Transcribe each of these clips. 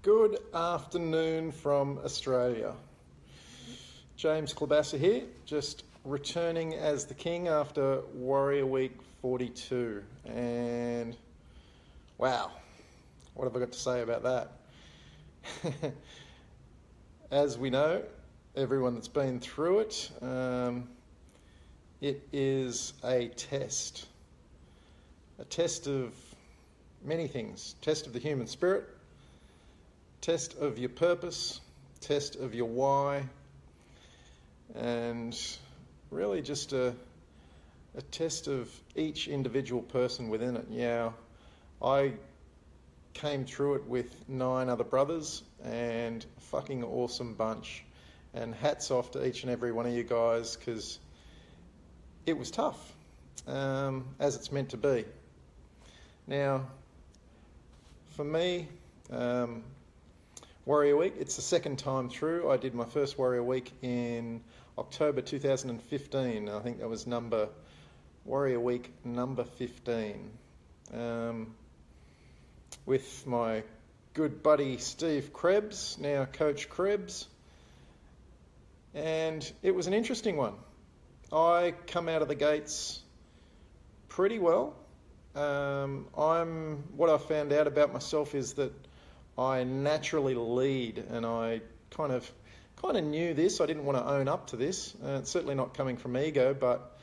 Good afternoon from Australia. James Klobassa here, just returning as the king after Warrior Week 42. And wow, what have I got to say about that? As we know, everyone that's been through it, it is a test of many things. Test of the human spirit, test of your purpose, test of your why, and really just a test of each individual person within it. Yeah, I came through it with 9 other brothers, and a fucking awesome bunch, and hats off to each and every one of you guys, because it was tough, as it's meant to be. Now, for me, Warrior Week, it's the second time through. I did my first Warrior Week in October 2015. I think that was Warrior Week number 15. With my good buddy Steve Krebs, now Coach Krebs. And it was an interesting one. I come out of the gates pretty well. What I found out about myself is that I naturally lead, and I kind of knew this. I didn't want to own up to this. It's certainly not coming from ego, but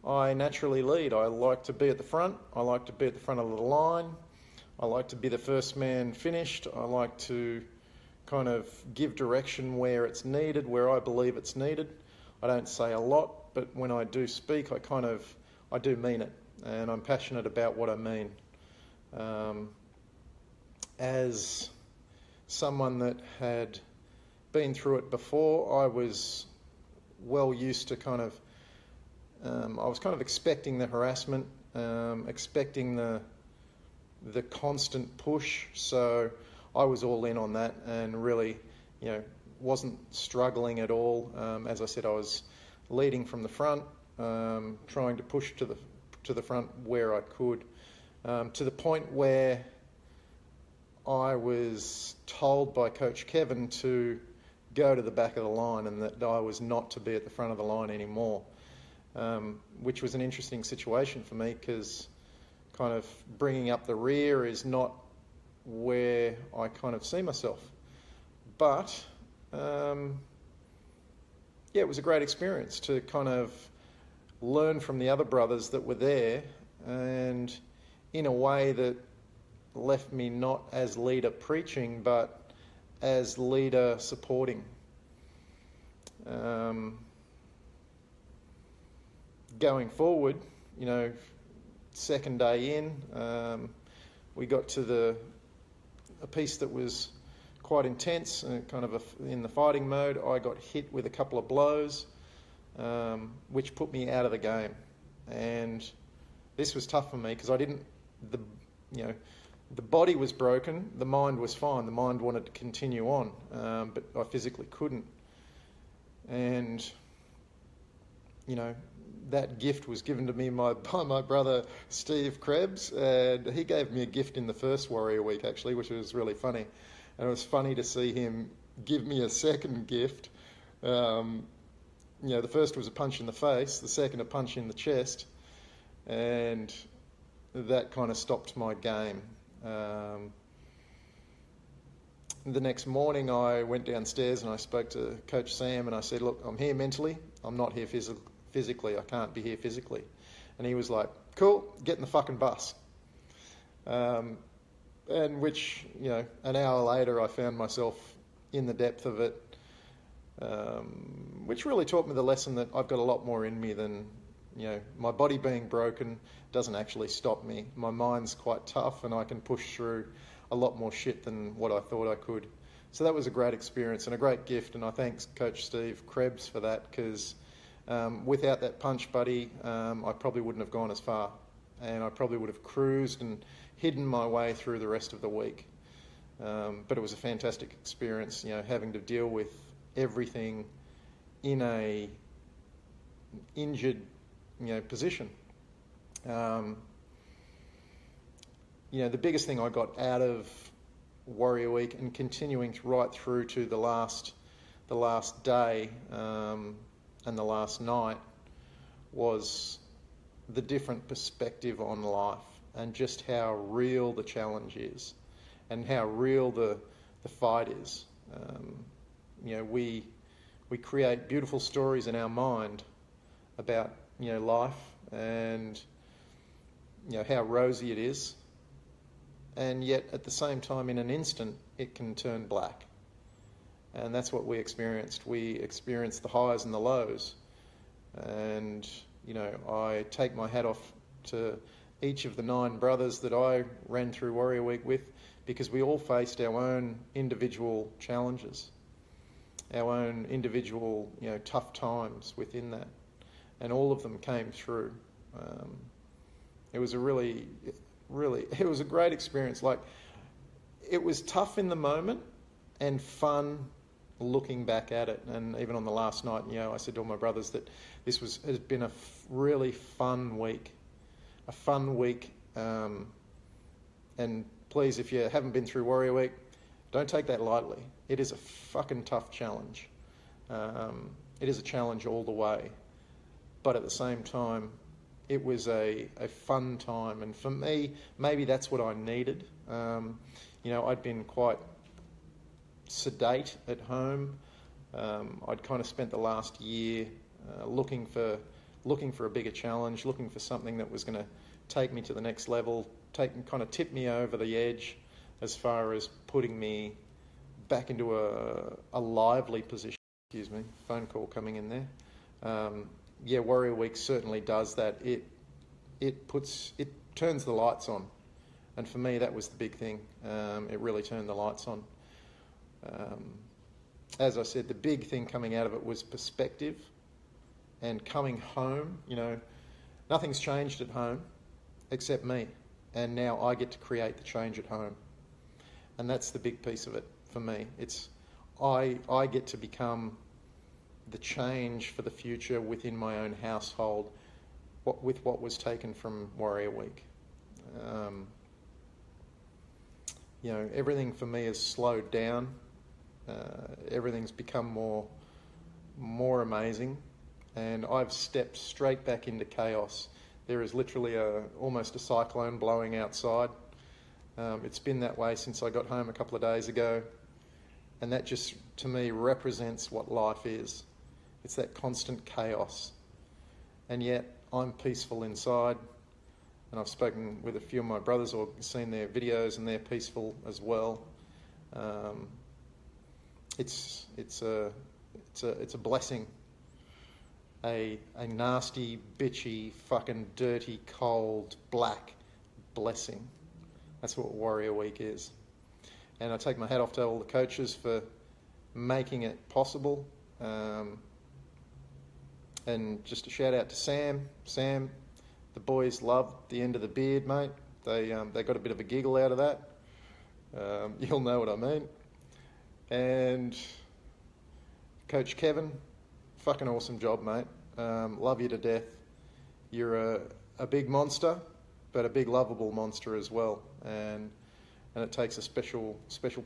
I naturally lead. I like to be at the front. I like to be at the front of the line. I like to be the first man finished. I like to kind of give direction where it's needed, where I believe it's needed. I don't say a lot, but when I do speak, I do mean it, and I'm passionate about what I mean. As someone that had been through it before, I was well used to I was kind of expecting the harassment, expecting the constant push, so I was all in on that, and really, wasn't struggling at all. As I said, I was leading from the front, trying to push to the front where I could, to the point where I was told by Coach Kevin to go to the back of the line, and that I was not to be at the front of the line anymore, which was an interesting situation for me, because kind of bringing up the rear is not where I kind of see myself. But it was a great experience to kind of learn from the other brothers that were there, and in a way that left me not as leader preaching, but as leader supporting. Going forward, second day in, we got to a piece that was quite intense, kind of in the fighting mode. I got hit with a couple of blows, which put me out of the game, and this was tough for me, because the body was broken, the mind was fine. The mind wanted to continue on, but I physically couldn't. And, that gift was given to me by my brother Steve Krebs, and he gave me a gift in the first Warrior Week, actually, which was really funny. And it was funny to see him give me a second gift. The first was a punch in the face, the second a punch in the chest, and that kind of stopped my game. The next morning I went downstairs and I spoke to Coach Sam, and I said, look, I'm here mentally, I'm not here physically, I can't be here physically. And he was like, cool, get in the fucking bus. And which, an hour later I found myself in the depth of it, which really taught me the lesson that I've got a lot more in me than, my body being broken doesn't actually stop me. My mind's quite tough, and I can push through a lot more shit than what I thought I could. So that was a great experience and a great gift, and I thank Coach Steve Krebs for that, because without that punch, buddy, I probably wouldn't have gone as far, and I probably would have cruised and hidden my way through the rest of the week. But it was a fantastic experience, having to deal with everything in a injured position. The biggest thing I got out of Warrior Week and continuing right through to the last day and the last night was the different perspective on life and just how real the challenge is and how real the fight is. We create beautiful stories in our mind about life and how rosy it is, and yet at the same time in an instant it can turn black. And that's what we experienced. We experienced the highs and the lows. And, I take my hat off to each of the 9 brothers that I ran through Warrior Week with, because we all faced our own individual challenges, our own individual, tough times within that. And all of them came through. It was it was a great experience. Like, it was tough in the moment and fun looking back at it. And even on the last night, I said to all my brothers that this has been a really fun week. A fun week. And please, if you haven't been through Warrior Week, don't take that lightly. It is a fucking tough challenge. It is a challenge all the way. But at the same time, it was a fun time. And for me, maybe that's what I needed. I'd been quite sedate at home. I'd kind of spent the last year looking for a bigger challenge, looking for something that was going to take me to the next level, kind of tip me over the edge as far as putting me back into a lively position. Excuse me, phone call coming in there. Warrior Week certainly does that. It turns the lights on, and for me that was the big thing. It really turned the lights on. As I said, the big thing coming out of it was perspective and coming home. Nothing's changed at home except me, and now I get to create the change at home, and that's the big piece of it for me. It's I get to become the change for the future within my own household with what was taken from Warrior Week. Everything for me has slowed down. Everything's become more amazing, and I've stepped straight back into chaos. There is literally almost a cyclone blowing outside. It's been that way since I got home a couple of days ago, and that just, to me, represents what life is. It's that constant chaos, and yet I'm peaceful inside. And I've spoken with a few of my brothers or seen their videos, and they're peaceful as well. It's a blessing. A nasty, bitchy, fucking dirty, cold, black blessing. That's what Warrior Week is. And I take my hat off to all the coaches for making it possible. And just a shout out to Sam. Sam, the boys loved the end of the beard, mate. They got a bit of a giggle out of that. You'll know what I mean. And Coach Kevin, fucking awesome job, mate. Love you to death. You're a big monster, but a big lovable monster as well. And it takes a special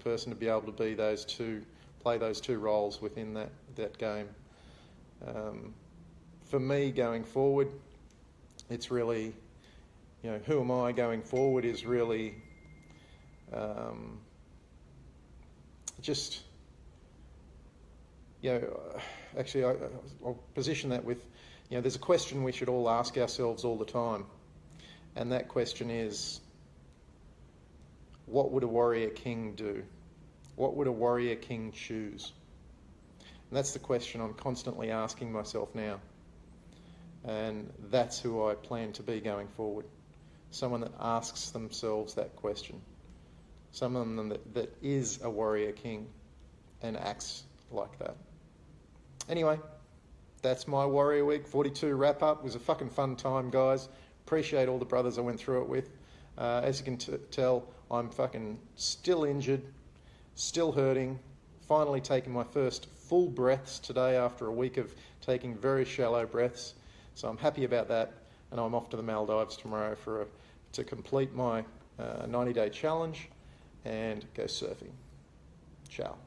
person to be able to be play those two roles within that game. For me, going forward, it's really, who am I going forward is really actually I'll position that with, there's a question we should all ask ourselves all the time, and that question is, what would a warrior king do? What would a warrior king choose? And that's the question I'm constantly asking myself now. And that's who I plan to be going forward. Someone that asks themselves that question. Someone that is a warrior king and acts like that. Anyway, that's my Warrior Week 42 wrap up. It was a fucking fun time, guys. Appreciate all the brothers I went through it with. As you can tell, I'm fucking still injured, still hurting, finally taking my first full breaths today after a week of taking very shallow breaths. So I'm happy about that, and I'm off to the Maldives tomorrow to complete my 90-day challenge. and go surfing. Ciao.